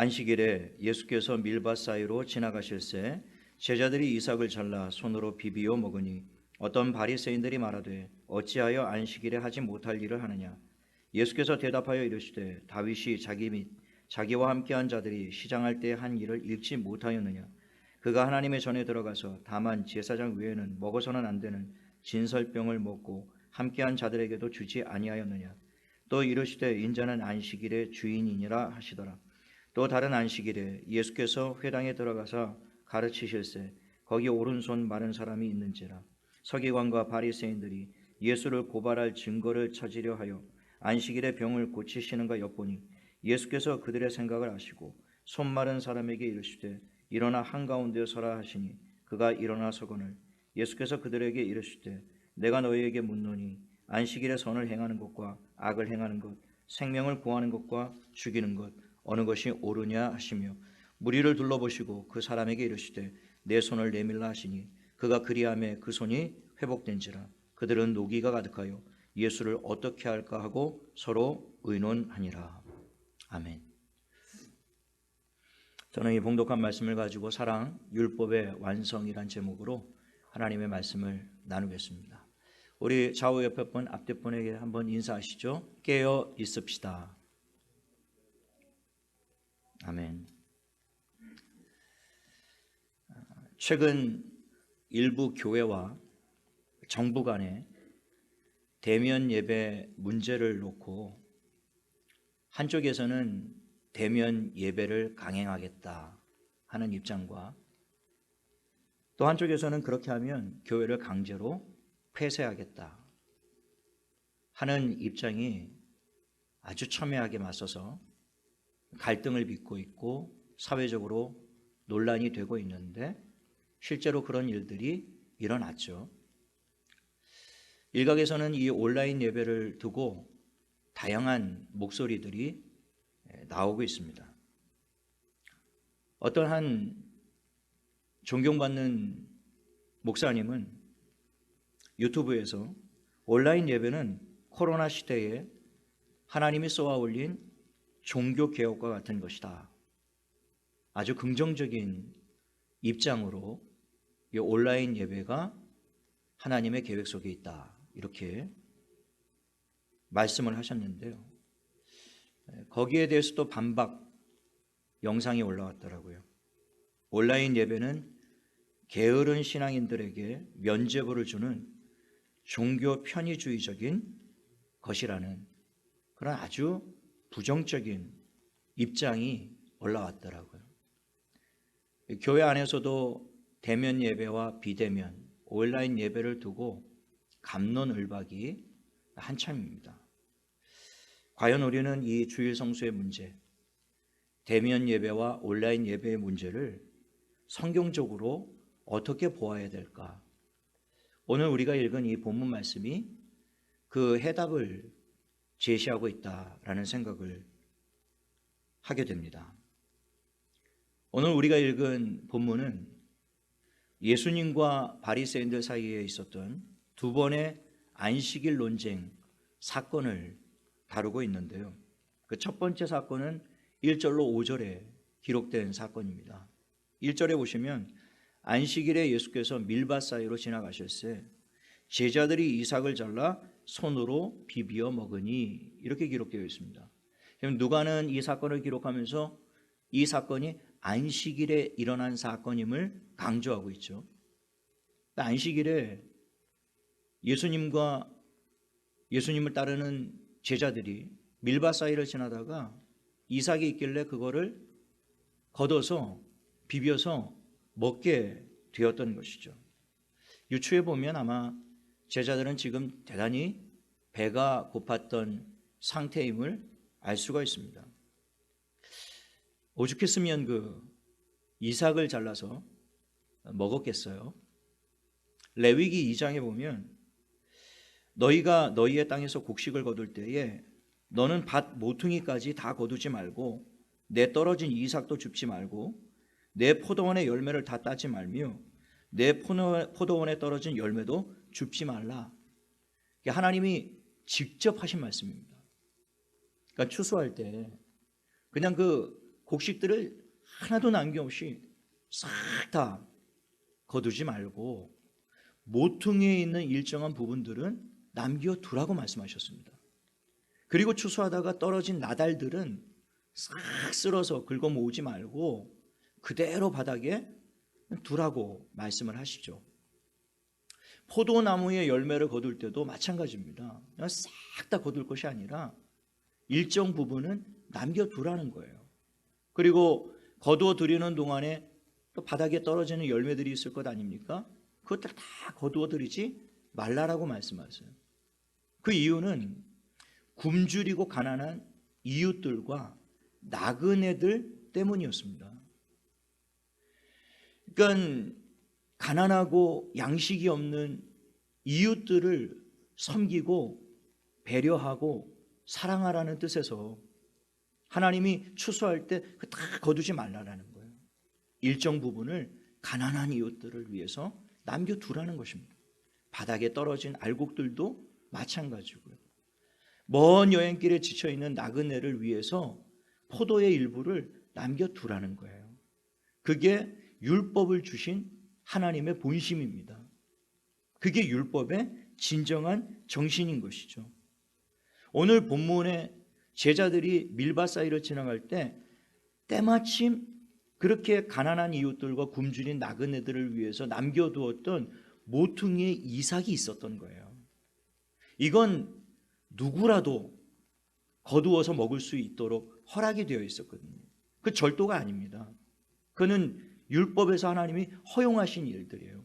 안식일에 예수께서 밀밭 사이로 지나가실새 제자들이 이삭을 잘라 손으로 비비어 먹으니 어떤 바리새인들이 말하되 어찌하여 안식일에 하지 못할 일을 하느냐. 예수께서 대답하여 이르시되 다윗이 자기 및 자기와 함께한 자들이 시장할 때 한 일을 읽지 못하였느냐. 그가 하나님의 전에 들어가서 다만 제사장 외에는 먹어서는 안 되는 진설병을 먹고 함께한 자들에게도 주지 아니하였느냐. 또 이르시되 인자는 안식일의 주인이니라 하시더라. 또 다른 안식일에 예수께서 회당에 들어가서 가르치실새 거기 오른손 마른 사람이 있는지라. 서기관과 바리새인들이 예수를 고발할 증거를 찾으려 하여 안식일에 병을 고치시는가 엿보니 예수께서 그들의 생각을 아시고 손 마른 사람에게 이르시되 일어나 한가운데 서라 하시니 그가 일어나 서거늘 예수께서 그들에게 이르시되 내가 너희에게 묻노니 안식일에 선을 행하는 것과 악을 행하는 것, 생명을 구하는 것과 죽이는 것 어느 것이 옳으냐 하시며 무리를 둘러보시고 그 사람에게 이르시되 내 손을 내밀라 하시니 그가 그리하매 그 손이 회복된지라. 그들은 노기가 가득하여 예수를 어떻게 할까 하고 서로 의논하니라. 아멘. 저는 이 봉독한 말씀을 가지고 사랑, 율법의 완성이란 제목으로 하나님의 말씀을 나누겠습니다. 우리 좌우 옆에 분, 앞뒤 분에게 한번 인사하시죠. 깨어 있읍시다. 아멘. 최근 일부 교회와 정부 간에 대면 예배 문제를 놓고 한쪽에서는 대면 예배를 강행하겠다 하는 입장과 또 한쪽에서는 그렇게 하면 교회를 강제로 폐쇄하겠다 하는 입장이 아주 첨예하게 맞서서 갈등을 빚고 있고 사회적으로 논란이 되고 있는데 실제로 그런 일들이 일어났죠. 일각에서는 이 온라인 예배를 두고 다양한 목소리들이 나오고 있습니다. 어떤 한 존경받는 목사님은 유튜브에서 온라인 예배는 코로나 시대에 하나님이 쏘아 올린 종교 개혁과 같은 것이다. 아주 긍정적인 입장으로 이 온라인 예배가 하나님의 계획 속에 있다. 이렇게 말씀을 하셨는데요. 거기에 대해서 또 반박 영상이 올라왔더라고요. 온라인 예배는 게으른 신앙인들에게 면죄부를 주는 종교 편의주의적인 것이라는 그런 아주 부정적인 입장이 올라왔더라고요. 교회 안에서도 대면 예배와 비대면, 온라인 예배를 두고 갑론을박이 한참입니다. 과연 우리는 이 주일 성수의 문제, 대면 예배와 온라인 예배의 문제를 성경적으로 어떻게 보아야 될까? 오늘 우리가 읽은 이 본문 말씀이 그 해답을 제시하고 있다라는 생각을 하게 됩니다. 오늘 우리가 읽은 본문은 예수님과 바리새인들 사이에 있었던 두 번의 안식일 논쟁 사건을 다루고 있는데요. 그 첫 번째 사건은 1절로 5절에 기록된 사건입니다. 1절에 보시면 안식일에 예수께서 밀밭 사이로 지나가실새 제자들이 이삭을 잘라 손으로 비비어 먹으니 이렇게 기록되어 있습니다. 그럼 누가는 이 사건을 기록하면서 이 사건이 안식일에 일어난 사건임을 강조하고 있죠. 안식일에 예수님을 따르는 제자들이 밀밭 사이를 지나다가 이삭이 있길래 그거를 걷어서 비벼서 먹게 되었던 것이죠. 유추해 보면 아마 제자들은 지금 대단히 배가 고팠던 상태임을 알 수가 있습니다. 오죽했으면 그 이삭을 잘라서 먹었겠어요. 레위기 2장에 보면 너희가 너희의 땅에서 곡식을 거둘 때에 너는 밭 모퉁이까지 다 거두지 말고 내 떨어진 이삭도 줍지 말고 내 포도원의 열매를 다 따지 말며 내 포도원에 떨어진 열매도 줍지 말라. 하나님이 직접 하신 말씀입니다. 그러니까 추수할 때 그냥 그 곡식들을 하나도 남김없이 싹 다 거두지 말고 모퉁이에 있는 일정한 부분들은 남겨두라고 말씀하셨습니다. 그리고 추수하다가 떨어진 나달들은 싹 쓸어서 긁어 모으지 말고 그대로 바닥에 두라고 말씀을 하시죠. 포도나무의 열매를 거둘 때도 마찬가지입니다. 싹 다 거둘 것이 아니라 일정 부분은 남겨두라는 거예요. 그리고 거두어 드리는 동안에 또 바닥에 떨어지는 열매들이 있을 것 아닙니까? 그것들 다 거두어 드리지 말라라고 말씀하세요. 그 이유는 굶주리고 가난한 이웃들과 나그네들 때문이었습니다. 그러니까 가난하고 양식이 없는 이웃들을 섬기고 배려하고 사랑하라는 뜻에서 하나님이 추수할 때 다 거두지 말라라는 거예요. 일정 부분을 가난한 이웃들을 위해서 남겨두라는 것입니다. 바닥에 떨어진 알곡들도 마찬가지고요. 먼 여행길에 지쳐있는 나그네를 위해서 포도의 일부를 남겨두라는 거예요. 그게 율법을 주신 하나님의 본심입니다. 그게 율법의 진정한 정신인 것이죠. 오늘 본문에 제자들이 밀밭 사이를 지나갈 때 때마침 그렇게 가난한 이웃들과 굶주린 나그네들을 위해서 남겨두었던 모퉁이의 이삭이 있었던 거예요. 이건 누구라도 거두어서 먹을 수 있도록 허락이 되어 있었거든요. 그 절도가 아닙니다. 그는 율법에서 하나님이 허용하신 일들이에요.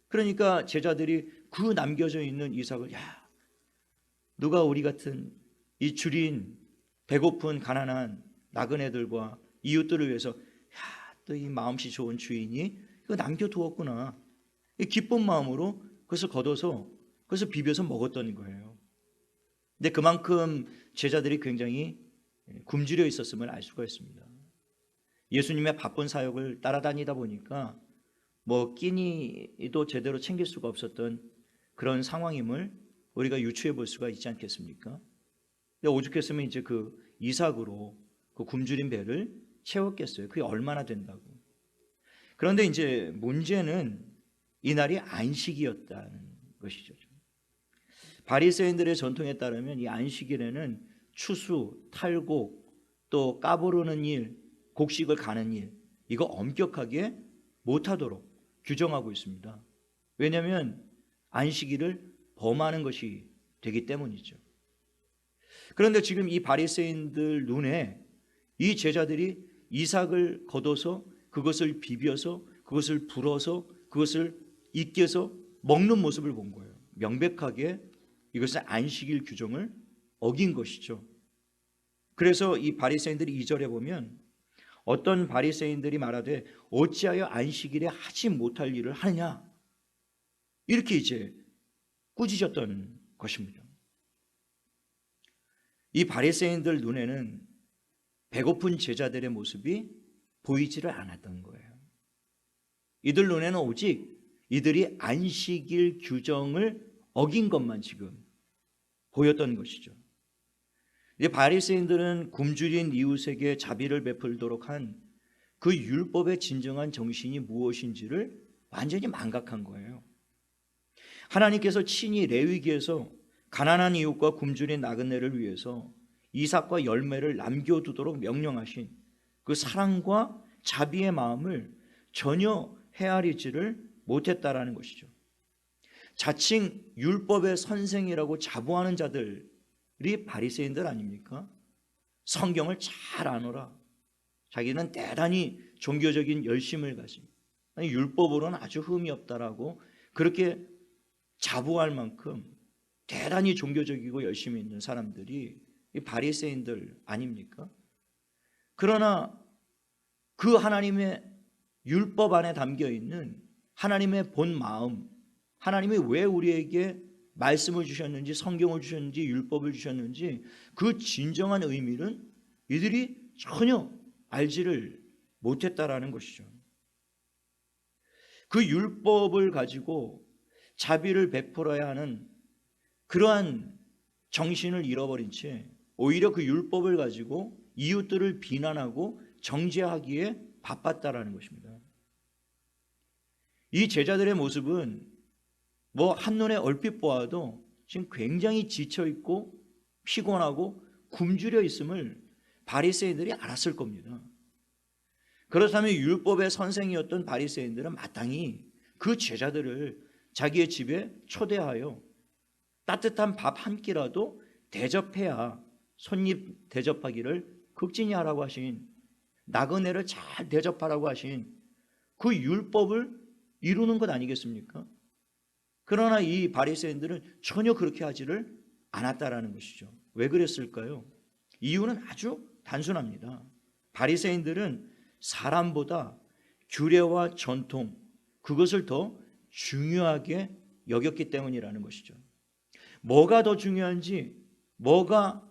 그러니까 제자들이 그 남겨져 있는 이삭을 누가 우리 같은 이 줄인 배고픈 가난한 나그네들과 이웃들을 위해서 또 이 마음씨 좋은 주인이 이거 남겨두었구나. 이 기쁜 마음으로 그것을 걷어서 그것을 비벼서 먹었던 거예요. 근데 그만큼 제자들이 굉장히 굶주려 있었음을 알 수가 있습니다. 예수님의 바쁜 사역을 따라다니다 보니까 끼니도 제대로 챙길 수가 없었던 그런 상황임을 우리가 유추해 볼 수가 있지 않겠습니까? 오죽했으면 이제 그 이삭으로 그 굶주린 배를 채웠겠어요. 그게 얼마나 된다고. 그런데 이제 문제는 이날이 안식이었다는 것이죠. 바리새인들의 전통에 따르면 이 안식일에는 추수, 탈곡, 또 까부르는 일, 곡식을 가는 일, 이거 엄격하게 못하도록 규정하고 있습니다. 왜냐하면 안식일을 범하는 것이 되기 때문이죠. 그런데 지금 이 바리새인들 눈에 이 제자들이 이삭을 걷어서 그것을 비벼서 그것을 불어서 그것을 익혀서 먹는 모습을 본 거예요. 명백하게 이것은 안식일 규정을 어긴 것이죠. 그래서 이 바리새인들이 2절에 보면 어떤 바리새인들이 말하되 어찌하여 안식일에 하지 못할 일을 하느냐, 이렇게 이제 꾸짖었던 것입니다. 이 바리새인들 눈에는 배고픈 제자들의 모습이 보이지를 않았던 거예요. 이들 눈에는 오직 이들이 안식일 규정을 어긴 것만 지금 보였던 것이죠. 이 바리새인들은 굶주린 이웃에게 자비를 베풀도록 한 그 율법의 진정한 정신이 무엇인지를 완전히 망각한 거예요. 하나님께서 친히 레위기에서 가난한 이웃과 굶주린 나그네를 위해서 이삭과 열매를 남겨두도록 명령하신 그 사랑과 자비의 마음을 전혀 헤아리지를 못했다라는 것이죠. 자칭 율법의 선생이라고 자부하는 자들이 바리새인들 아닙니까? 성경을 잘 아노라. 자기는 대단히 종교적인 열심을 가진, 율법으로는 아주 흠이 없다라고 그렇게 자부할 만큼 대단히 종교적이고 열심히 있는 사람들이 이 바리새인들 아닙니까? 그러나 그 하나님의 율법 안에 담겨 있는 하나님의 본 마음, 하나님이 왜 우리에게 말씀을 주셨는지, 성경을 주셨는지, 율법을 주셨는지 그 진정한 의미는 이들이 전혀 알지를 못했다라는 것이죠. 그 율법을 가지고 자비를 베풀어야 하는 그러한 정신을 잃어버린 채 오히려 그 율법을 가지고 이웃들을 비난하고 정죄하기에 바빴다라는 것입니다. 이 제자들의 모습은 뭐 한눈에 얼핏 보아도 지금 굉장히 지쳐 있고 피곤하고 굶주려 있음을 바리새인들이 알았을 겁니다. 그렇다면 율법의 선생이었던 바리새인들은 마땅히 그 제자들을 자기의 집에 초대하여 따뜻한 밥 한 끼라도 대접해야 손님 대접하기를 극진히 하라고 하신, 나그네를 잘 대접하라고 하신 그 율법을 이루는 것 아니겠습니까? 그러나 이 바리새인들은 전혀 그렇게 하지를 않았다라는 것이죠. 왜 그랬을까요? 이유는 아주 단순합니다. 바리새인들은 사람보다 규례와 전통, 그것을 더 중요하게 여겼기 때문이라는 것이죠. 뭐가 더 중요한지, 뭐가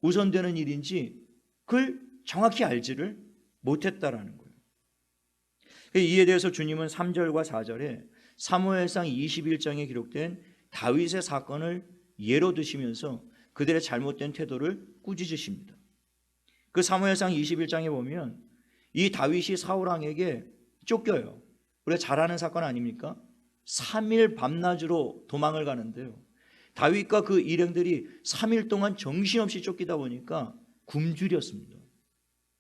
우선되는 일인지 그걸 정확히 알지를 못했다라는 거예요. 이에 대해서 주님은 3절과 4절에 사무엘상 21장에 기록된 다윗의 사건을 예로 드시면서 그들의 잘못된 태도를 꾸짖으십니다. 그 사무엘상 21장에 보면 이 다윗이 사울왕에게 쫓겨요. 우리가 잘 아는 사건 아닙니까? 3일 밤낮으로 도망을 가는데요, 다윗과 그 일행들이 3일 동안 정신없이 쫓기다 보니까 굶주렸습니다.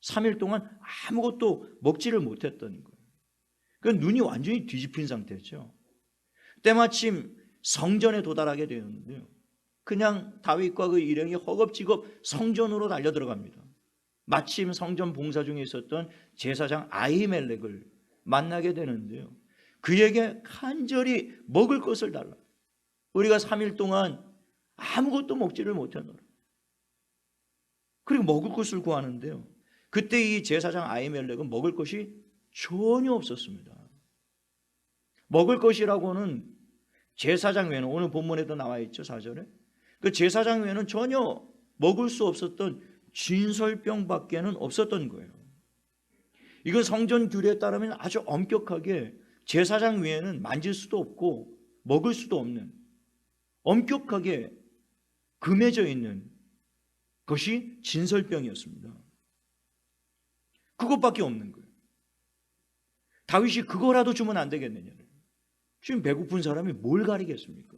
3일 동안 아무것도 먹지를 못했다는 거예요. 그러니까 눈이 완전히 뒤집힌 상태였죠. 때마침 성전에 도달하게 되었는데요, 그냥 다윗과 그 일행이 허겁지겁 성전으로 달려 들어갑니다. 마침 성전 봉사 중에 있었던 제사장 아히멜렉을 만나게 되는데요, 그에게 간절히 먹을 것을 달라. 우리가 3일 동안 아무것도 먹지를 못했노라. 그리고 먹을 것을 구하는데요, 그때 이 제사장 아히멜렉은 먹을 것이 전혀 없었습니다. 먹을 것이라고는 제사장 외에는, 오늘 본문에도 나와 있죠, 4절에. 그 제사장 외에는 전혀 먹을 수 없었던 진설병밖에는 없었던 거예요. 이건 성전 규례에 따르면 아주 엄격하게 제사장 외에는 만질 수도 없고 먹을 수도 없는, 엄격하게 금해져 있는 것이 진설병이었습니다. 그것밖에 없는 거예요. 다윗이 그거라도 주면 안 되겠느냐. 지금 배고픈 사람이 뭘 가리겠습니까?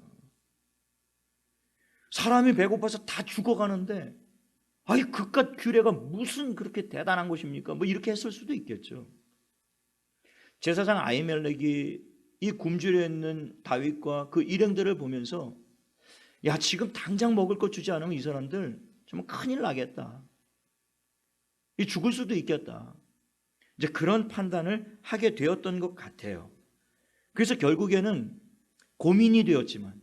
사람이 배고파서 다 죽어가는데 아이 그깟 규례가 무슨 그렇게 대단한 것입니까? 뭐 이렇게 했을 수도 있겠죠. 제사장 아히멜렉이 이 굶주려 있는 다윗과 그 일행들을 보면서 야, 지금 당장 먹을 것 주지 않으면 이 사람들 정말 큰일 나겠다, 이 죽을 수도 있겠다, 이제 그런 판단을 하게 되었던 것 같아요. 그래서 결국에는 고민이 되었지만,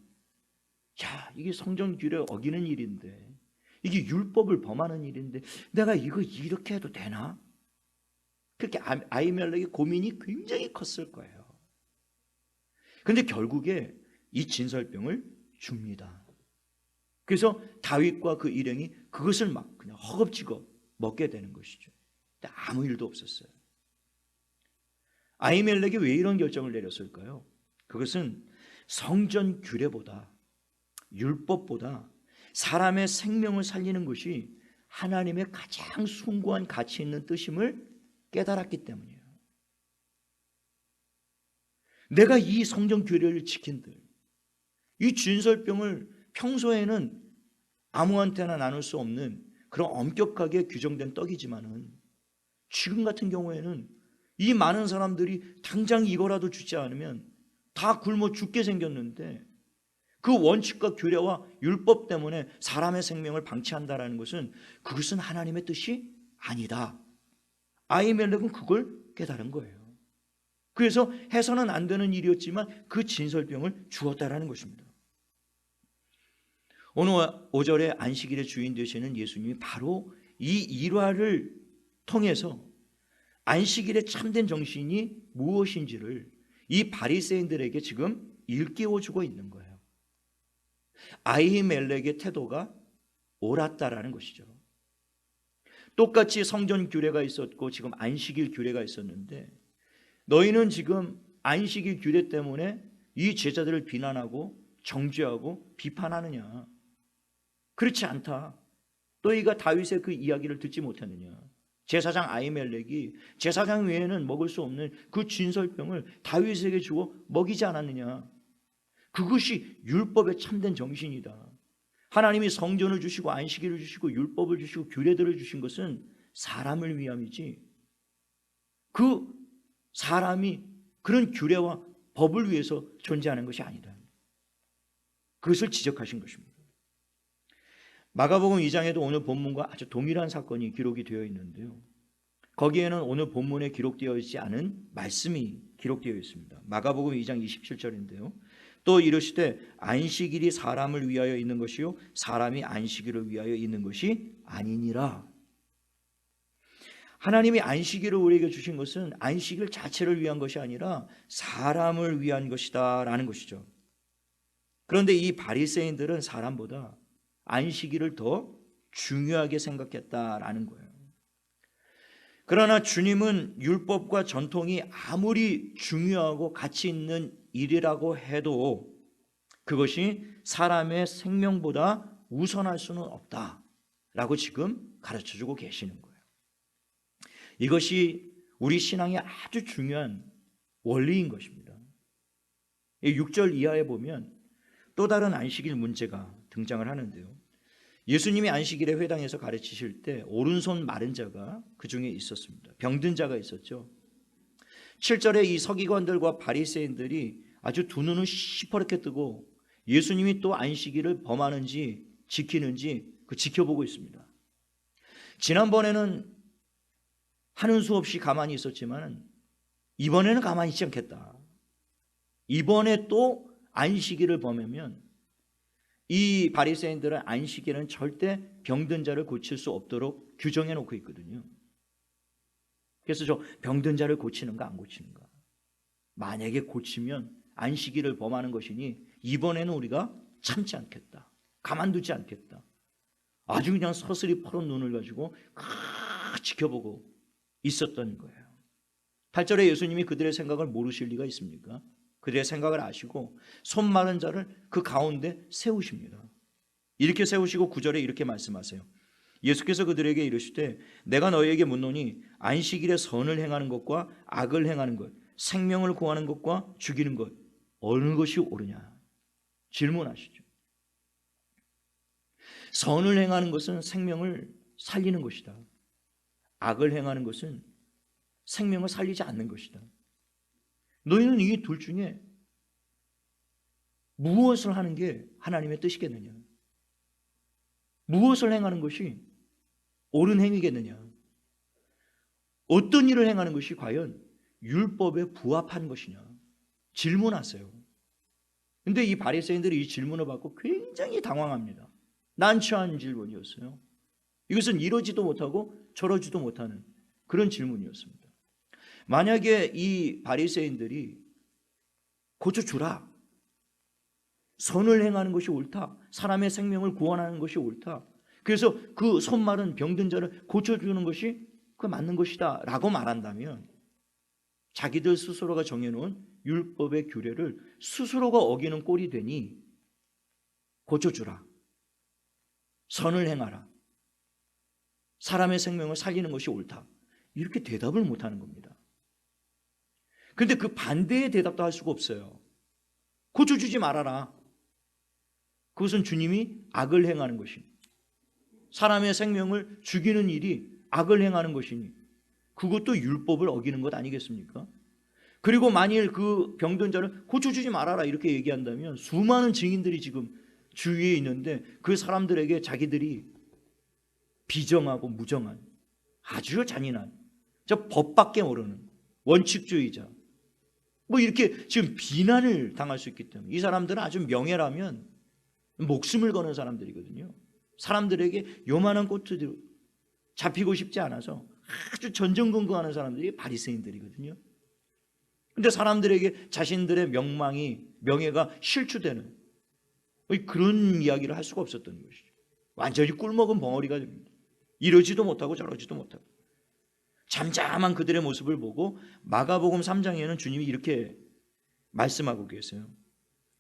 야, 이게 성전 규례 어기는 일인데, 이게 율법을 범하는 일인데 내가 이거 이렇게 해도 되나? 그렇게 아히멜렉의 고민이 굉장히 컸을 거예요. 그런데 결국에 이 진설병을 줍니다. 그래서 다윗과 그 일행이 그것을 막 그냥 허겁지겁 먹게 되는 것이죠. 근데 아무 일도 없었어요. 아히멜렉이 왜 이런 결정을 내렸을까요? 그것은 성전 규례보다, 율법보다 사람의 생명을 살리는 것이 하나님의 가장 숭고한 가치 있는 뜻임을 깨달았기 때문이에요. 내가 이 성전 규례를 지킨들, 이 진설병을 평소에는 아무한테나 나눌 수 없는 그런 엄격하게 규정된 떡이지만은 지금 같은 경우에는 이 많은 사람들이 당장 이거라도 주지 않으면 다 굶어 죽게 생겼는데, 그 원칙과 규례와 율법 때문에 사람의 생명을 방치한다는 것은, 그것은 하나님의 뜻이 아니다. 아히멜렉은 그걸 깨달은 거예요. 그래서 해서는 안 되는 일이었지만 그 진설병을 주었다라는 것입니다. 오늘 5절에 안식일의 주인 되시는 예수님이 바로 이 일화를 통해서 안식일의 참된 정신이 무엇인지를 이 바리새인들에게 지금 일깨워주고 있는 거예요. 아히멜렉의 태도가 옳았다라는 것이죠. 똑같이 성전 규례가 있었고 지금 안식일 규례가 있었는데, 너희는 지금 안식일 규례 때문에 이 제자들을 비난하고 정죄하고 비판하느냐? 그렇지 않다. 너희가 다윗의 그 이야기를 듣지 못했느냐? 제사장 아히멜렉이 제사장 외에는 먹을 수 없는 그 진설병을 다윗에게 주어 먹이지 않았느냐. 그것이 율법의 참된 정신이다. 하나님이 성전을 주시고 안식일을 주시고 율법을 주시고 규례들을 주신 것은 사람을 위함이지, 그 사람이 그런 규례와 법을 위해서 존재하는 것이 아니다. 그것을 지적하신 것입니다. 마가복음 2장에도 오늘 본문과 아주 동일한 사건이 기록이 되어 있는데요, 거기에는 오늘 본문에 기록되어 있지 않은 말씀이 기록되어 있습니다. 마가복음 2장 27절인데요. 또 이르시되 안식일이 사람을 위하여 있는 것이요 사람이 안식일을 위하여 있는 것이 아니니라. 하나님이 안식일을 우리에게 주신 것은 안식일 자체를 위한 것이 아니라 사람을 위한 것이다 라는 것이죠. 그런데 이 바리새인들은 사람보다 안식일을 더 중요하게 생각했다라는 거예요. 그러나 주님은 율법과 전통이 아무리 중요하고 가치 있는 일이라고 해도 그것이 사람의 생명보다 우선할 수는 없다라고 지금 가르쳐주고 계시는 거예요. 이것이 우리 신앙의 아주 중요한 원리인 것입니다. 6절 이하에 보면 또 다른 안식일 문제가 등장을 하는데요, 예수님이 안식일에 회당에서 가르치실 때 오른손 마른 자가 그 중에 있었습니다. 병든 자가 있었죠. 7절에 이 서기관들과 바리새인들이 아주 두 눈을 시퍼렇게 뜨고 예수님이 또 안식일을 범하는지 지키는지 지켜보고 있습니다. 지난번에는 하는 수 없이 가만히 있었지만 이번에는 가만히 있지 않겠다. 이번에 또 안식일을 범하면 이 바리새인들은 안식일은 절대 병든 자를 고칠 수 없도록 규정해 놓고 있거든요. 그래서 저 병든 자를 고치는가 안 고치는가, 만약에 고치면 안식일을 범하는 것이니 이번에는 우리가 참지 않겠다, 가만두지 않겠다, 아주 그냥 서슬이 퍼런 눈을 가지고 지켜보고 있었던 거예요. 8절에 예수님이 그들의 생각을 모르실 리가 있습니까? 그들의 생각을 아시고 손 마른 자를 그 가운데 세우십니다. 이렇게 세우시고 9절에 이렇게 말씀하세요. 예수께서 그들에게 이르시되 내가 너희에게 묻노니 안식일에 선을 행하는 것과 악을 행하는 것, 생명을 구하는 것과 죽이는 것, 어느 것이 옳으냐 질문하시죠. 선을 행하는 것은 생명을 살리는 것이다. 악을 행하는 것은 생명을 살리지 않는 것이다. 너희는 이 둘 중에 무엇을 하는 게 하나님의 뜻이겠느냐? 무엇을 행하는 것이 옳은 행위겠느냐? 어떤 일을 행하는 것이 과연 율법에 부합한 것이냐? 질문하세요. 근데 이 바리새인들이 이 질문을 받고 굉장히 당황합니다. 난처한 질문이었어요. 이것은 이러지도 못하고 저러지도 못하는 그런 질문이었습니다. 만약에 이 바리새인들이 고쳐주라, 선을 행하는 것이 옳다, 사람의 생명을 구원하는 것이 옳다, 그래서 그 손 마른 병든 자를 고쳐주는 것이 그 맞는 것이다 라고 말한다면 자기들 스스로가 정해놓은 율법의 규례를 스스로가 어기는 꼴이 되니 고쳐주라, 선을 행하라, 사람의 생명을 살리는 것이 옳다, 이렇게 대답을 못하는 겁니다. 그런데 그 반대의 대답도 할 수가 없어요. 고쳐주지 말아라. 그것은 주님이 악을 행하는 것이니, 사람의 생명을 죽이는 일이 악을 행하는 것이니 그것도 율법을 어기는 것 아니겠습니까? 그리고 만일 그 병든 자를 고쳐주지 말아라 이렇게 얘기한다면 수많은 증인들이 지금 주위에 있는데 그 사람들에게 자기들이 비정하고 무정한 아주 잔인한 저 법밖에 모르는 원칙주의자 이렇게 지금 비난을 당할 수 있기 때문에 이 사람들은 아주 명예라면 목숨을 거는 사람들이거든요. 사람들에게 요만한 꼬투리로 잡히고 싶지 않아서 아주 전전긍긍하는 사람들이 바리새인들이거든요. 근데 사람들에게 자신들의 명예가 실추되는 그런 이야기를 할 수가 없었던 것이죠. 완전히 꿀먹은 벙어리가 됩니다. 이러지도 못하고 저러지도 못하고. 잠잠한 그들의 모습을 보고 마가복음 3장에는 주님이 이렇게 말씀하고 계세요.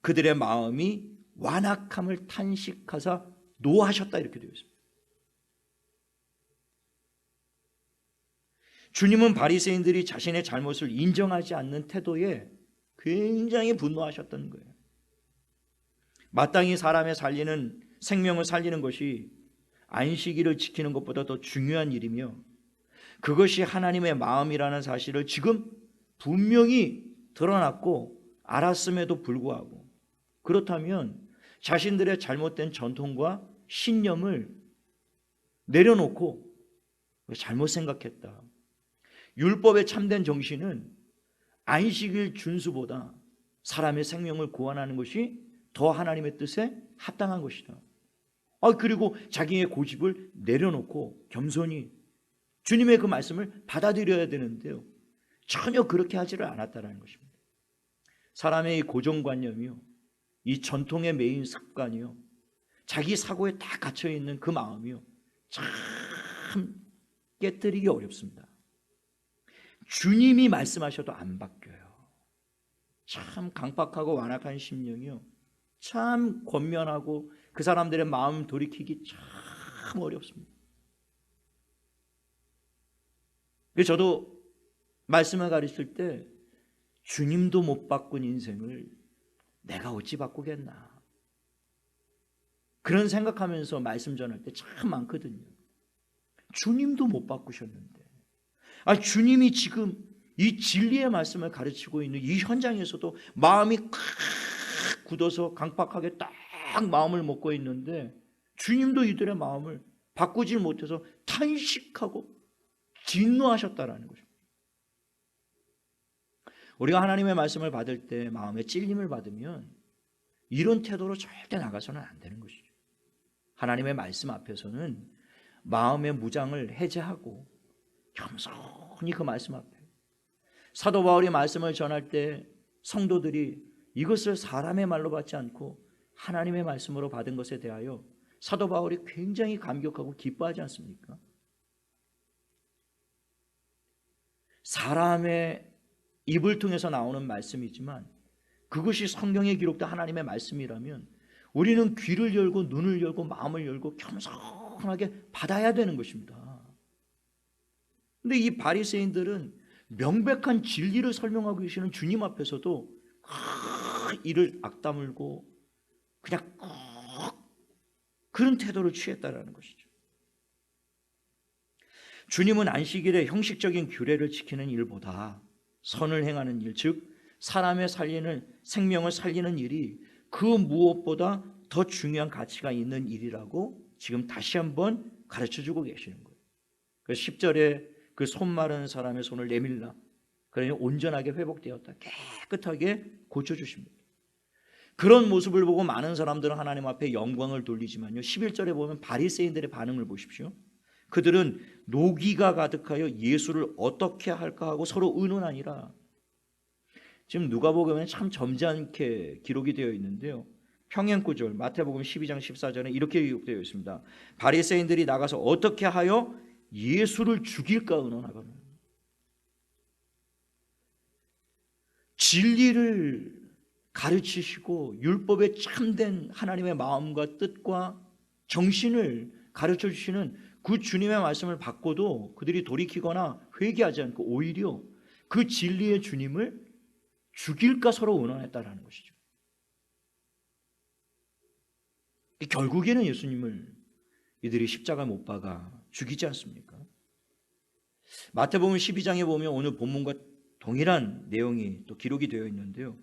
그들의 마음이 완악함을 탄식하사 노하셨다 이렇게 되어 있습니다. 주님은 바리새인들이 자신의 잘못을 인정하지 않는 태도에 굉장히 분노하셨던 거예요. 마땅히 사람의 생명을 살리는 것이 안식일을 지키는 것보다 더 중요한 일이며, 그것이 하나님의 마음이라는 사실을 지금 분명히 드러났고 알았음에도 불구하고, 그렇다면 자신들의 잘못된 전통과 신념을 내려놓고 잘못 생각했다. 율법의 참된 정신은 안식일 준수보다 사람의 생명을 구원하는 것이 더 하나님의 뜻에 합당한 것이다. 그리고 자기의 고집을 내려놓고 겸손히 주님의 그 말씀을 받아들여야 되는데요, 전혀 그렇게 하지를 않았다는 것입니다. 사람의 이 고정관념이요, 이 전통의 매인 습관이요, 자기 사고에 다 갇혀있는 그 마음이요, 참 깨뜨리기 어렵습니다. 주님이 말씀하셔도 안 바뀌어요. 참 강박하고 완악한 심령이요, 참 권면하고 그 사람들의 마음 돌이키기 참 어렵습니다. 저도 말씀을 가르칠 때 주님도 못 바꾼 인생을 내가 어찌 바꾸겠나, 그런 생각하면서 말씀 전할 때 참 많거든요. 주님도 못 바꾸셨는데, 주님이 지금 이 진리의 말씀을 가르치고 있는 이 현장에서도 마음이 굳어서 강박하게 딱 마음을 먹고 있는데, 주님도 이들의 마음을 바꾸질 못해서 탄식하고 진노하셨다라는 것입니다. 우리가 하나님의 말씀을 받을 때 마음에 찔림을 받으면 이런 태도로 절대 나가서는 안 되는 것이죠. 하나님의 말씀 앞에서는 마음의 무장을 해제하고 겸손히 그 말씀 앞에, 사도 바울이 말씀을 전할 때 성도들이 이것을 사람의 말로 받지 않고 하나님의 말씀으로 받은 것에 대하여 사도 바울이 굉장히 감격하고 기뻐하지 않습니까? 사람의 입을 통해서 나오는 말씀이지만 그것이 성경에 기록된 하나님의 말씀이라면 우리는 귀를 열고 눈을 열고 마음을 열고 겸손하게 받아야 되는 것입니다. 근데 이 바리새인들은 명백한 진리를 설명하고 계시는 주님 앞에서도 이를 악다물고 그냥 그런 태도를 취했다라는 것이죠. 주님은 안식일에 형식적인 규례를 지키는 일보다 선을 행하는 일, 즉 사람의 생명을 살리는 일이 그 무엇보다 더 중요한 가치가 있는 일이라고 지금 다시 한번 가르쳐주고 계시는 거예요. 그래서 10절에 그 손 마른 사람의 손을 내밀라, 그러니 온전하게 회복되었다, 깨끗하게 고쳐주십니다. 그런 모습을 보고 많은 사람들은 하나님 앞에 영광을 돌리지만요, 11절에 보면 바리새인들의 반응을 보십시오. 그들은 노기가 가득하여 예수를 어떻게 할까 하고 서로 의논하니라. 지금 누가복음에 참 점잖게 기록이 되어 있는데요, 평행구절 마태복음 12장 14절에 이렇게 기록되어 있습니다. 바리새인들이 나가서 어떻게 하여 예수를 죽일까 의논하거든. 진리를 가르치시고 율법에 참된 하나님의 마음과 뜻과 정신을 가르쳐 주시는 그 주님의 말씀을 받고도 그들이 돌이키거나 회개하지 않고 오히려 그 진리의 주님을 죽일까 서로 의논했다라는 것이죠. 결국에는 예수님을 이들이 십자가 못 박아 죽이지 않습니까? 마태복음 12장에 보면 오늘 본문과 동일한 내용이 또 기록이 되어 있는데요,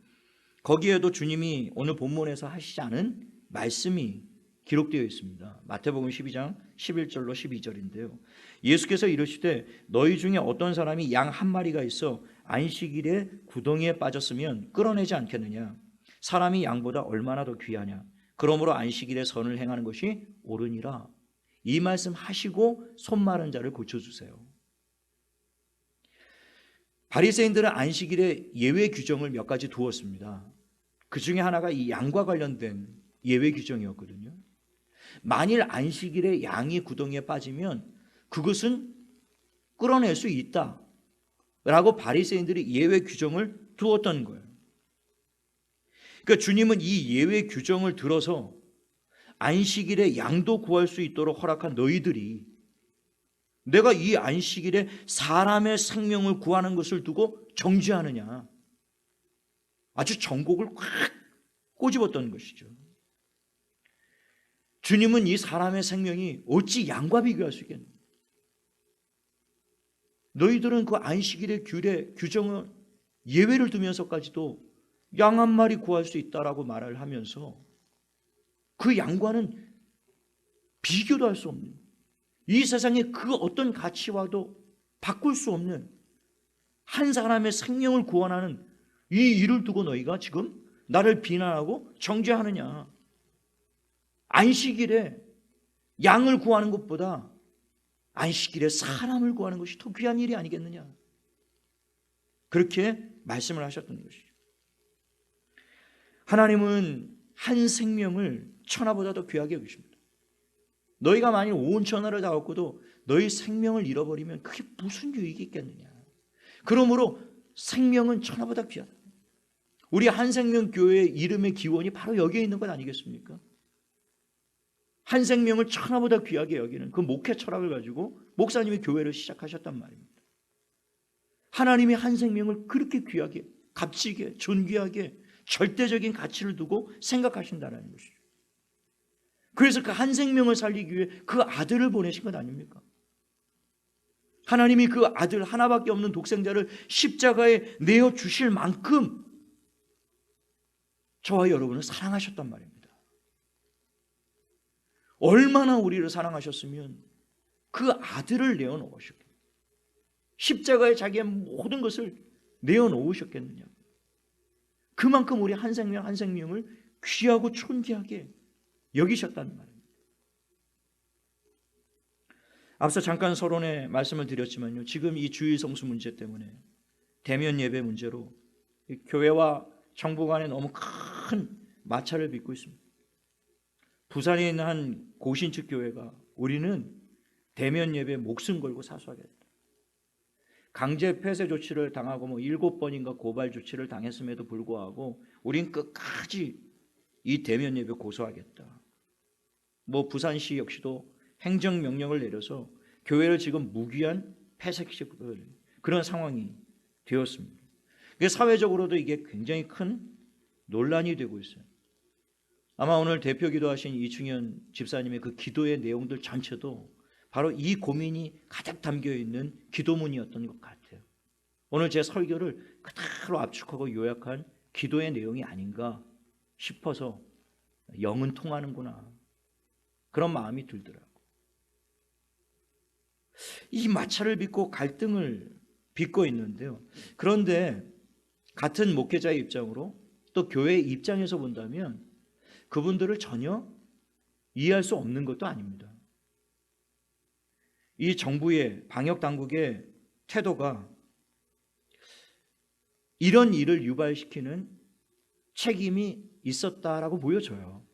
거기에도 주님이 오늘 본문에서 하시지 않은 말씀이 기록되어 있습니다. 마태복음 12장 11절로 12절인데요. 예수께서 이르시되 너희 중에 어떤 사람이 양 한 마리가 있어 안식일에 구덩이에 빠졌으면 끌어내지 않겠느냐? 사람이 양보다 얼마나 더 귀하냐? 그러므로 안식일에 선을 행하는 것이 옳으니라. 이 말씀 하시고 손 마른 자를 고쳐주세요. 바리새인들은 안식일에 예외 규정을 몇 가지 두었습니다. 그 중에 하나가 이 양과 관련된 예외 규정이었거든요. 만일 안식일에 양이 구덩이에 빠지면 그것은 끌어낼 수 있다라고 바리새인들이 예외 규정을 두었던 거예요. 그러니까 주님은 이 예외 규정을 들어서 안식일에 양도 구할 수 있도록 허락한 너희들이 내가 이 안식일에 사람의 생명을 구하는 것을 두고 정죄하느냐. 아주 정곡을 꽉 꼬집었던 것이죠. 주님은 이 사람의 생명이 어찌 양과 비교할 수 있겠느냐. 너희들은 그 안식일의 규정은 예외를 두면서까지도 양 한 마리 구할 수 있다라고 말을 하면서 그 양과는 비교도 할 수 없는, 이 세상의 그 어떤 가치와도 바꿀 수 없는 한 사람의 생명을 구원하는 이 일을 두고 너희가 지금 나를 비난하고 정죄하느냐. 안식일에 양을 구하는 것보다 안식일에 사람을 구하는 것이 더 귀한 일이 아니겠느냐. 그렇게 말씀을 하셨던 것이죠. 하나님은 한 생명을 천하보다 더 귀하게 여기십니다. 너희가 만일 온 천하를 다 얻고도 너희 생명을 잃어버리면 그게 무슨 유익이 있겠느냐. 그러므로 생명은 천하보다 귀하다. 우리 한생명교회의 이름의 기원이 바로 여기에 있는 것 아니겠습니까? 한 생명을 천하보다 귀하게 여기는 그 목회 철학을 가지고 목사님이 교회를 시작하셨단 말입니다. 하나님이 한 생명을 그렇게 귀하게, 값지게, 존귀하게, 절대적인 가치를 두고 생각하신다는 것이죠. 그래서 그 한 생명을 살리기 위해 그 아들을 보내신 것 아닙니까? 하나님이 그 아들 하나밖에 없는 독생자를 십자가에 내어주실 만큼 저와 여러분을 사랑하셨단 말입니다. 얼마나 우리를 사랑하셨으면 그 아들을 내어놓으셨겠느냐. 십자가에 자기의 모든 것을 내어놓으셨겠느냐. 그만큼 우리 한 생명 한 생명을 귀하고 존귀하게 여기셨다는 말입니다. 앞서 잠깐 서론에 말씀을 드렸지만요, 지금 이 주일 성수 문제 때문에 대면 예배 문제로 교회와 정부 간에 너무 큰 마찰을 빚고 있습니다. 부산에 있는 한 고신측 교회가 우리는 대면 예배 목숨 걸고 사수하겠다. 강제 폐쇄 조치를 당하고 7번인가 고발 조치를 당했음에도 불구하고 우린 끝까지 이 대면 예배 고소하겠다. 부산시 역시도 행정명령을 내려서 교회를 지금 무기한 폐쇄시킬 그런 상황이 되었습니다. 사회적으로도 이게 굉장히 큰 논란이 되고 있어요. 아마 오늘 대표 기도하신 이충현 집사님의 그 기도의 내용들 전체도 바로 이 고민이 가득 담겨있는 기도문이었던 것 같아요. 오늘 제 설교를 그대로 압축하고 요약한 기도의 내용이 아닌가 싶어서 영은 통하는구나, 그런 마음이 들더라고요. 이 마찰을 빚고 갈등을 빚고 있는데요, 그런데 같은 목회자의 입장으로 또 교회의 입장에서 본다면 그분들을 전혀 이해할 수 없는 것도 아닙니다. 이 정부의 방역당국의 태도가 이런 일을 유발시키는 책임이 있었다라고 보여져요.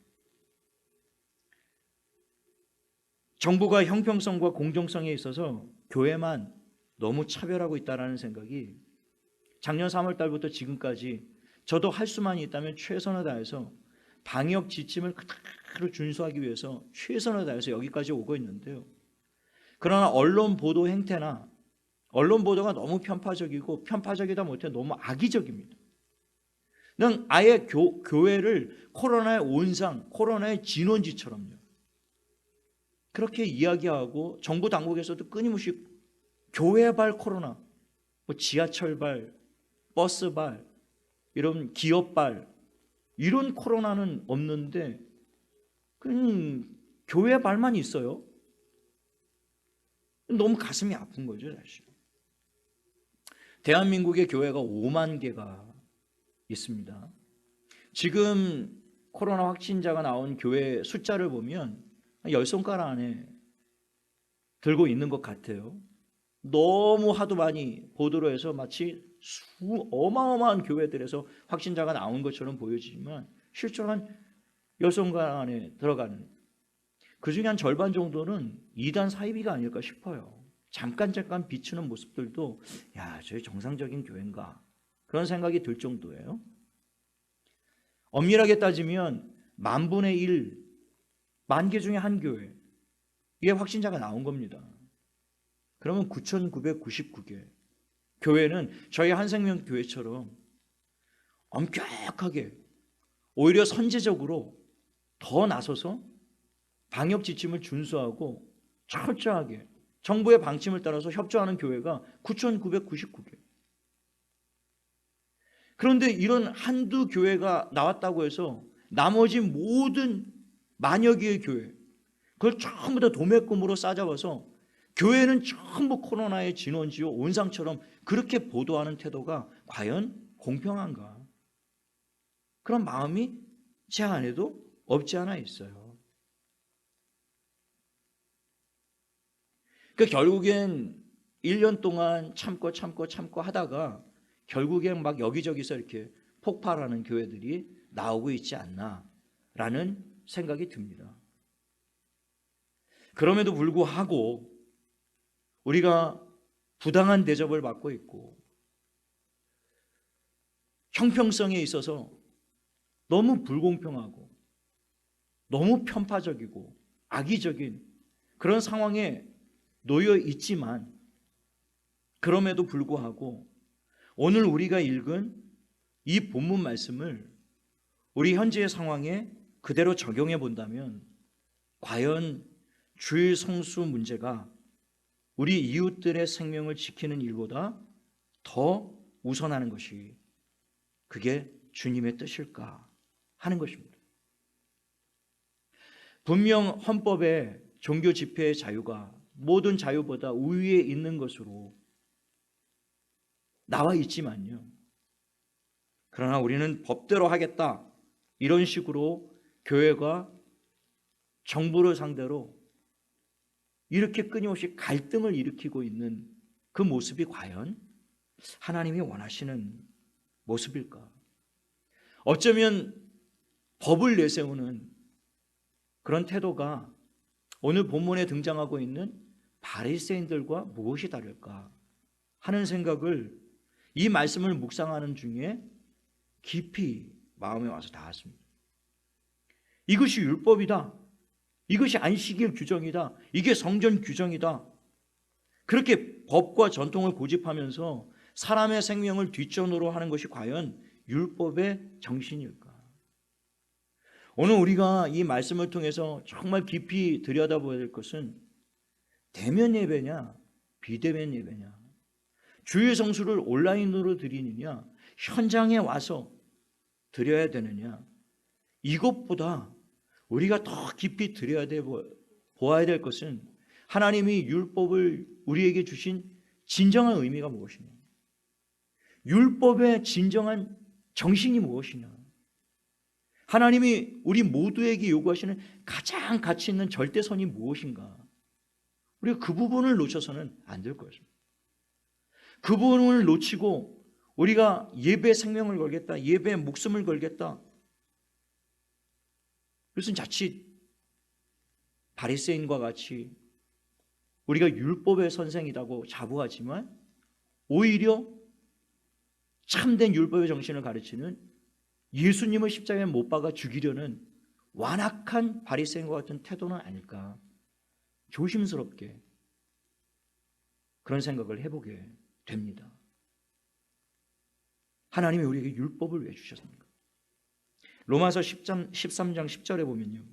정부가 형평성과 공정성에 있어서 교회만 너무 차별하고 있다는 생각이 작년 3월 달부터 지금까지 저도 할 수만 있다면 최선을 다해서 방역 지침을 그대로 준수하기 위해서 최선을 다해서 여기까지 오고 있는데요. 그러나 언론 보도 행태나 언론 보도가 너무 편파적이고 편파적이다 못해 너무 악의적입니다. 그냥 아예 교회를 코로나의 온상, 코로나의 진원지처럼요, 그렇게 이야기하고 정부 당국에서도 끊임없이 교회발 코로나, 지하철발, 버스발, 이런 기업발, 이런 코로나는 없는데 그냥 교회발만 있어요. 너무 가슴이 아픈 거죠, 사실. 대한민국의 교회가 5만 개가 있습니다. 지금 코로나 확진자가 나온 교회 숫자를 보면 10손가락 안에 들고 있는 것 같아요. 너무 하도 많이 보도로 해서 마치 어마어마한 교회들에서 확진자가 나온 것처럼 보여지지만 실제로 한 10손가락 안에 들어가는, 그중에 한 절반 정도는 이단 사이비가 아닐까 싶어요. 잠깐 비추는 모습들도 저희 정상적인 교회인가, 그런 생각이 들 정도예요. 엄밀하게 따지면 10,000분의 1, 10,000개 중에 한 교회, 이게 확진자가 나온 겁니다. 그러면 9,999개. 교회는 저희 한생명교회처럼 엄격하게 오히려 선제적으로 더 나서서 방역 지침을 준수하고 철저하게 정부의 방침을 따라서 협조하는 교회가 9,999개. 그런데 이런 한두 교회가 나왔다고 해서 나머지 모든 만여 개의 교회, 그걸 전부 다 도매금으로 싸잡아서 교회는 전부 코로나의 진원지요 온상처럼 그렇게 보도하는 태도가 과연 공평한가? 그런 마음이 제 안에도 없지 않아 있어요. 결국엔 1년 동안 참고 하다가 결국엔 막 여기저기서 이렇게 폭발하는 교회들이 나오고 있지 않나라는 생각이 듭니다. 그럼에도 불구하고 우리가 부당한 대접을 받고 있고 형평성에 있어서 너무 불공평하고 너무 편파적이고 악의적인 그런 상황에 놓여 있지만 그럼에도 불구하고 오늘 우리가 읽은 이 본문 말씀을 우리 현재의 상황에 그대로 적용해 본다면 과연 주일 성수 문제가 우리 이웃들의 생명을 지키는 일보다 더 우선하는 것이 그게 주님의 뜻일까 하는 것입니다. 분명 헌법에 종교 집회의 자유가 모든 자유보다 우위에 있는 것으로 나와 있지만요. 그러나 우리는 법대로 하겠다 이런 식으로 교회가 정부를 상대로 이렇게 끊임없이 갈등을 일으키고 있는 그 모습이 과연 하나님이 원하시는 모습일까? 어쩌면 법을 내세우는 그런 태도가 오늘 본문에 등장하고 있는 바리새인들과 무엇이 다를까 하는 생각을 이 말씀을 묵상하는 중에 깊이 마음에 와서 닿았습니다. 이것이 율법이다. 이것이 안식일 규정이다. 이게 성전 규정이다. 그렇게 법과 전통을 고집하면서 사람의 생명을 뒷전으로 하는 것이 과연 율법의 정신일까? 오늘 우리가 이 말씀을 통해서 정말 깊이 들여다봐야 될 것은 대면 예배냐 비대면 예배냐, 주일 성수를 온라인으로 드리느냐 현장에 와서 드려야 되느냐, 이것보다 우리가 더 깊이 보아야 될 것은 하나님이 율법을 우리에게 주신 진정한 의미가 무엇이냐, 율법의 진정한 정신이 무엇이냐, 하나님이 우리 모두에게 요구하시는 가장 가치 있는 절대선이 무엇인가, 우리가 그 부분을 놓쳐서는 안 될 것입니다. 그 부분을 놓치고 우리가 예배에 생명을 걸겠다, 예배에 목숨을 걸겠다, 그것은 자칫 바리새인과 같이 우리가 율법의 선생이라고 자부하지만 오히려 참된 율법의 정신을 가르치는 예수님을 십자가에 못 박아 죽이려는 완악한 바리새인과 같은 태도는 아닐까, 조심스럽게 그런 생각을 해보게 됩니다. 하나님이 우리에게 율법을 왜 주셨습니까? 로마서 13장 10절에 보면요,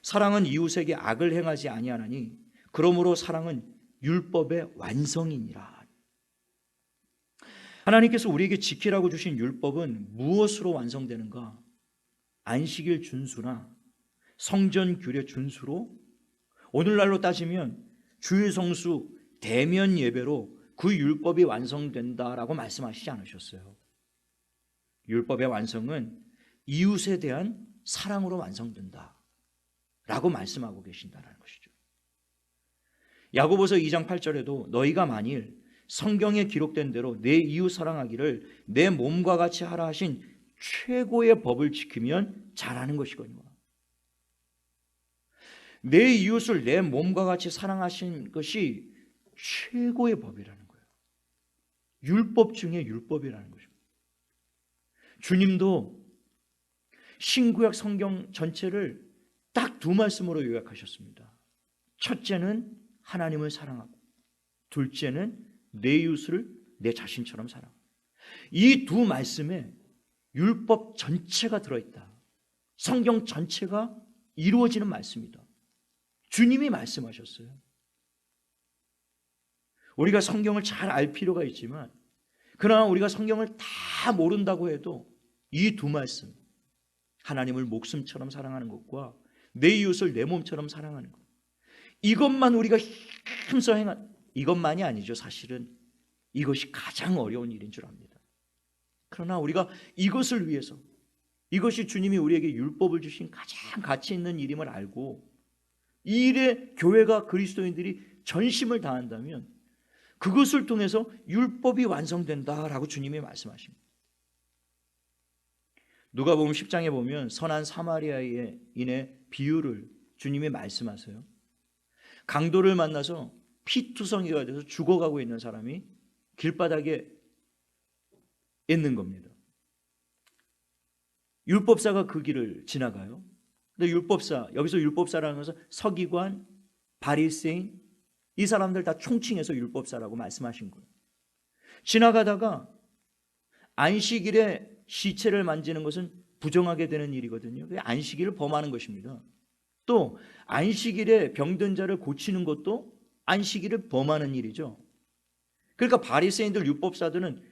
사랑은 이웃에게 악을 행하지 아니하나니 그러므로 사랑은 율법의 완성이니라. 하나님께서 우리에게 지키라고 주신 율법은 무엇으로 완성되는가? 안식일 준수나 성전 규례 준수로, 오늘날로 따지면 주일 성수 대면 예배로 그 율법이 완성된다라고 말씀하시지 않으셨어요. 율법의 완성은 이웃에 대한 사랑으로 완성된다 라고 말씀하고 계신다는 것이죠. 야고보서 2장 8절에도 너희가 만일 성경에 기록된 대로 내 이웃 사랑하기를 내 몸과 같이 하라 하신 최고의 법을 지키면 잘하는 것이거니와. 내 이웃을 내 몸과 같이 사랑하신 것이 최고의 법이라는 거예요. 율법 중에 율법이라는 것입니다. 주님도 신구약 성경 전체를 딱 두 말씀으로 요약하셨습니다. 첫째는 하나님을 사랑하고, 둘째는 내 이웃을 내 자신처럼 사랑하라. 이 두 말씀에 율법 전체가 들어있다. 성경 전체가 이루어지는 말씀이다. 주님이 말씀하셨어요. 우리가 성경을 잘 알 필요가 있지만, 그러나 우리가 성경을 다 모른다고 해도 이 두 말씀, 하나님을 목숨처럼 사랑하는 것과 내 이웃을 내 몸처럼 사랑하는 것, 이것만 우리가 힘써 행한, 이것만이 아니죠. 사실은 이것이 가장 어려운 일인 줄 압니다. 그러나 우리가 이것을 위해서, 이것이 주님이 우리에게 율법을 주신 가장 가치 있는 일임을 알고 이 일에 교회가, 그리스도인들이 전심을 다한다면 그것을 통해서 율법이 완성된다라고 주님이 말씀하십니다. 누가복음 10장에 보면 선한 사마리아인의 비유를 주님이 말씀하세요. 강도를 만나서 피투성이가 돼서 죽어가고 있는 사람이 길바닥에 있는 겁니다. 율법사가 그 길을 지나가요. 근데 율법사, 여기서 율법사라는 것은 서기관, 바리새인, 이 사람들 다 총칭해서 율법사라고 말씀하신 거예요. 지나가다가 안식일에 시체를 만지는 것은 부정하게 되는 일이거든요. 안식일을 범하는 것입니다. 또 안식일에 병든 자를 고치는 것도 안식일을 범하는 일이죠. 그러니까 바리새인들, 율법사들은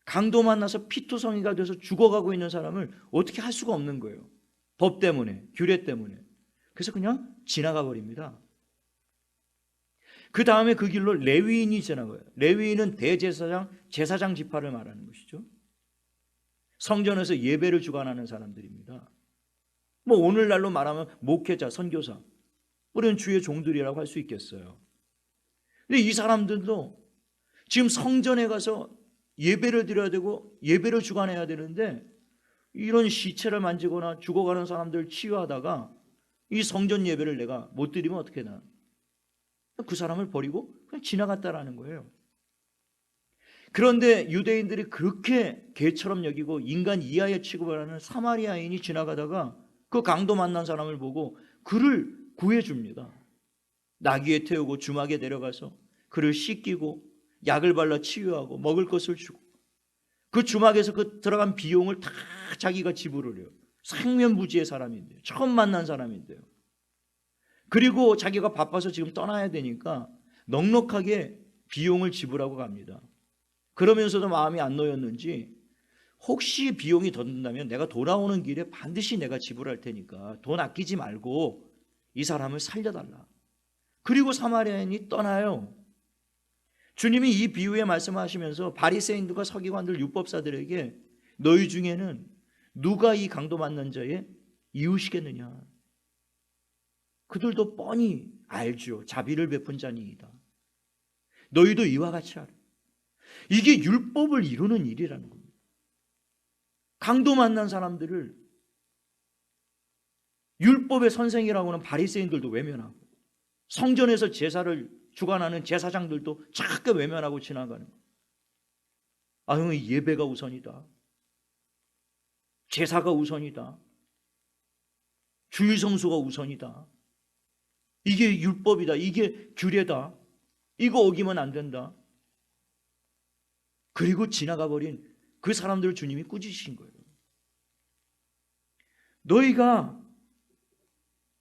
강도 만나서 피투성이가 돼서 죽어가고 있는 사람을 어떻게 할 수가 없는 거예요. 법 때문에, 규례 때문에. 그래서 그냥 지나가 버립니다. 그 다음에 그 길로 레위인이 지나가요. 레위인은 대제사장, 제사장 지파를 말하는 것이죠. 성전에서 예배를 주관하는 사람들입니다. 뭐 오늘날로 말하면 목회자, 선교사, 우리는 주의 종들이라고 할 수 있겠어요. 근데 이 사람들도 지금 성전에 가서 예배를 드려야 되고 예배를 주관해야 되는데, 이런 시체를 만지거나 죽어가는 사람들 치유하다가 이 성전 예배를 내가 못 드리면 어떻게 되나? 그 사람을 버리고 그냥 지나갔다라는 거예요. 그런데 유대인들이 그렇게 개처럼 여기고 인간 이하의 취급을 하는 사마리아인이 지나가다가 그 강도 만난 사람을 보고 그를 구해줍니다. 나귀에 태우고 주막에 내려가서 그를 씻기고 약을 발라 치유하고 먹을 것을 주고, 그 주막에서 그 들어간 비용을 다 자기가 지불을 해요. 상면부지의 사람인데요. 처음 만난 사람인데요. 그리고 자기가 바빠서 지금 떠나야 되니까 넉넉하게 비용을 지불하고 갑니다. 그러면서도 마음이 안 놓였는지, 혹시 비용이 더 든다면 내가 돌아오는 길에 반드시 내가 지불할 테니까 돈 아끼지 말고 이 사람을 살려달라. 그리고 사마리아인이 떠나요. 주님이 이 비유에 말씀하시면서 바리새인들과 서기관들, 율법사들에게 너희 중에는 누가 이 강도 맞는 자의 이웃이겠느냐? 그들도 뻔히 알죠. 자비를 베푼 자니이다. 너희도 이와 같이 하라. 이게 율법을 이루는 일이라는 겁니다. 강도 만난 사람들을 율법의 선생이라고는 바리새인들도 외면하고, 성전에서 제사를 주관하는 제사장들도 작게 외면하고 지나가는 거예요. 아, 형이 예배가 우선이다. 제사가 우선이다. 주일 성수가 우선이다. 이게 율법이다. 이게 규례다. 이거 어기면 안 된다. 그리고 지나가 버린 그 사람들을 주님이 꾸짖으신 거예요. 너희가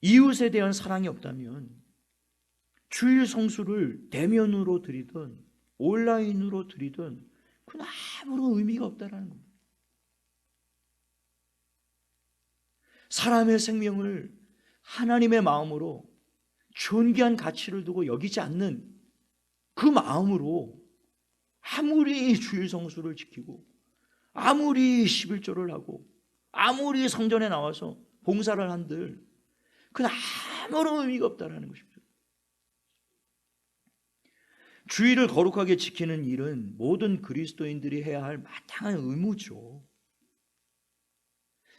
이웃에 대한 사랑이 없다면 주일 성수를 대면으로 드리든 온라인으로 드리든 그건 아무런 의미가 없다는 겁니다. 사람의 생명을 하나님의 마음으로 존귀한 가치를 두고 여기지 않는 그 마음으로 아무리 주일 성수를 지키고 아무리 11조를 하고 아무리 성전에 나와서 봉사를 한들 그건 아무런 의미가 없다는 것입니다. 주일을 거룩하게 지키는 일은 모든 그리스도인들이 해야 할 마땅한 의무죠.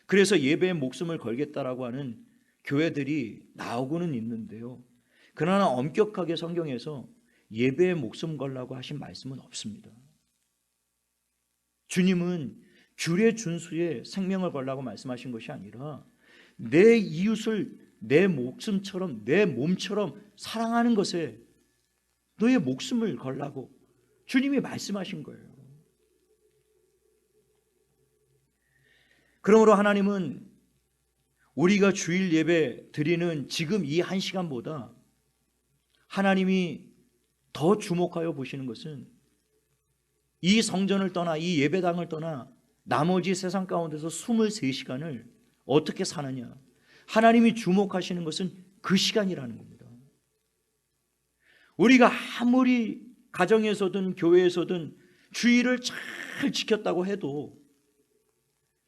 그래서 예배에 목숨을 걸겠다라고 하는 교회들이 나오고는 있는데요. 그러나 엄격하게 성경에서 예배에 목숨 걸라고 하신 말씀은 없습니다. 주님은 규례 준수에 생명을 걸라고 말씀하신 것이 아니라 내 이웃을 내 목숨처럼, 내 몸처럼 사랑하는 것에 너의 목숨을 걸라고 주님이 말씀하신 거예요. 그러므로 하나님은 우리가 주일 예배 드리는 지금 이 한 시간보다 하나님이 더 주목하여 보시는 것은 이 성전을 떠나 이 예배당을 떠나 나머지 세상 가운데서 23시간을 어떻게 사느냐. 하나님이 주목하시는 것은 그 시간이라는 겁니다. 우리가 아무리 가정에서든 교회에서든 주일을 잘 지켰다고 해도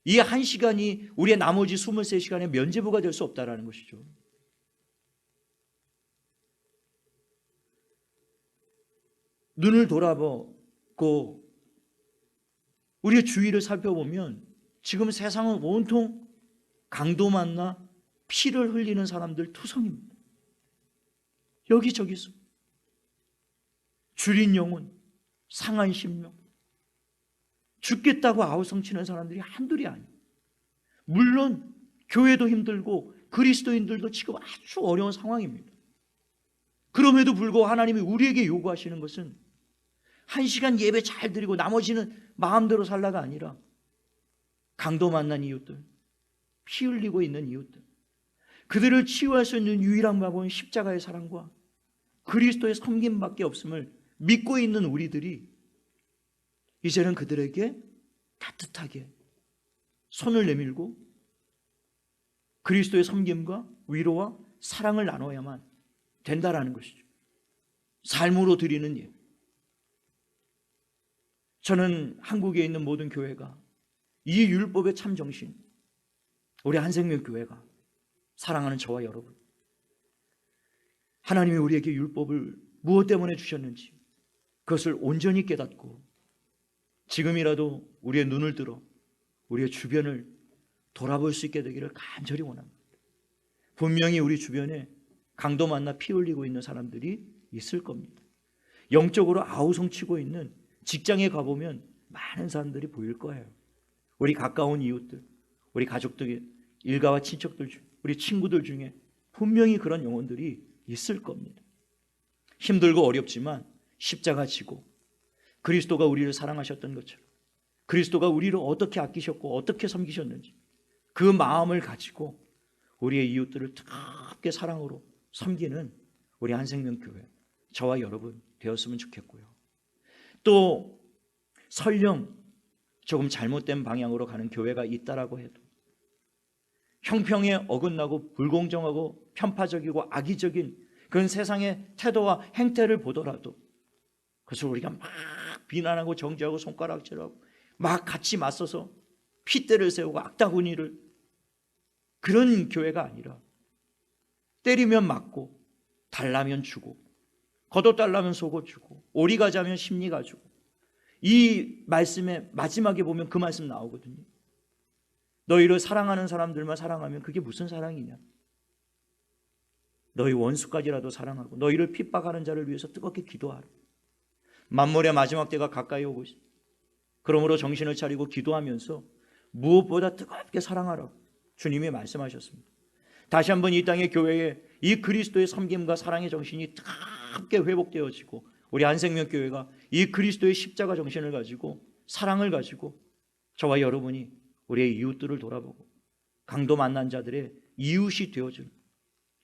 이 한 시간이 우리의 나머지 23시간의 면죄부가 될 수 없다는 것이죠. 눈을 돌아보고 우리의 주위를 살펴보면 지금 세상은 온통 강도 만나 피를 흘리는 사람들 투성입니다. 여기저기서 줄인 영혼, 상한 심령, 죽겠다고 아우성치는 사람들이 한둘이 아니에요. 물론 교회도 힘들고 그리스도인들도 지금 아주 어려운 상황입니다. 그럼에도 불구하고 하나님이 우리에게 요구하시는 것은 한 시간 예배 잘 드리고 나머지는 마음대로 살라가 아니라 강도 만난 이웃들, 피 흘리고 있는 이웃들, 그들을 치유할 수 있는 유일한 방법은 십자가의 사랑과 그리스도의 섬김밖에 없음을 믿고 있는 우리들이 이제는 그들에게 따뜻하게 손을 내밀고 그리스도의 섬김과 위로와 사랑을 나눠야만 된다라는 것이죠. 삶으로 드리는 예배. 저는 한국에 있는 모든 교회가 이 율법의 참 정신, 우리 한생명교회가 사랑하는 저와 여러분, 하나님이 우리에게 율법을 무엇 때문에 주셨는지 그것을 온전히 깨닫고 지금이라도 우리의 눈을 들어 우리의 주변을 돌아볼 수 있게 되기를 간절히 원합니다. 분명히 우리 주변에 강도 만나 피 흘리고 있는 사람들이 있을 겁니다. 영적으로 아우성치고 있는 직장에 가보면 많은 사람들이 보일 거예요. 우리 가까운 이웃들, 우리 가족들, 일가와 친척들, 우리 친구들 중에 분명히 그런 영혼들이 있을 겁니다. 힘들고 어렵지만 십자가 지고 그리스도가 우리를 사랑하셨던 것처럼 그리스도가 우리를 어떻게 아끼셨고 어떻게 섬기셨는지 그 마음을 가지고 우리의 이웃들을 뜨겁게 사랑으로 섬기는 우리 한생명교회, 저와 여러분 되었으면 좋겠고요. 또 설령 조금 잘못된 방향으로 가는 교회가 있다라고 해도 형평에 어긋나고 불공정하고 편파적이고 악의적인 그런 세상의 태도와 행태를 보더라도 그것을 우리가 막 비난하고 정죄하고 손가락질하고 막 같이 맞서서 핏대를 세우고 악다구니를, 그런 교회가 아니라 때리면 맞고 달라면 주고 걷어달라면 속옷 주고 오리 가자면 심리 가지고, 이 말씀의 마지막에 보면 그 말씀 나오거든요. 너희를 사랑하는 사람들만 사랑하면 그게 무슨 사랑이냐. 너희 원수까지라도 사랑하고 너희를 핍박하는 자를 위해서 뜨겁게 기도하라. 만물의 마지막 때가 가까이 오고 있습니다. 그러므로 정신을 차리고 기도하면서 무엇보다 뜨겁게 사랑하라고 주님이 말씀하셨습니다. 다시 한번 이 땅의 교회에 이 그리스도의 섬김과 사랑의 정신이 뜨겁게 회복되어지고 우리 한생명교회가 이 그리스도의 십자가 정신을 가지고 사랑을 가지고 저와 여러분이 우리의 이웃들을 돌아보고 강도 만난 자들의 이웃이 되어준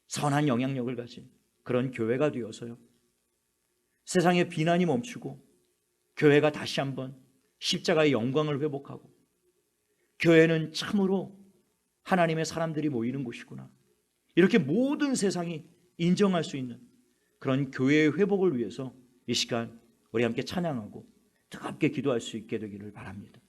선한 영향력을 가진 그런 교회가 되어서요, 세상의 비난이 멈추고 교회가 다시 한번 십자가의 영광을 회복하고 교회는 참으로 하나님의 사람들이 모이는 곳이구나, 이렇게 모든 세상이 인정할 수 있는 그런 교회의 회복을 위해서 이 시간 우리 함께 찬양하고 뜨겁게 기도할 수 있게 되기를 바랍니다.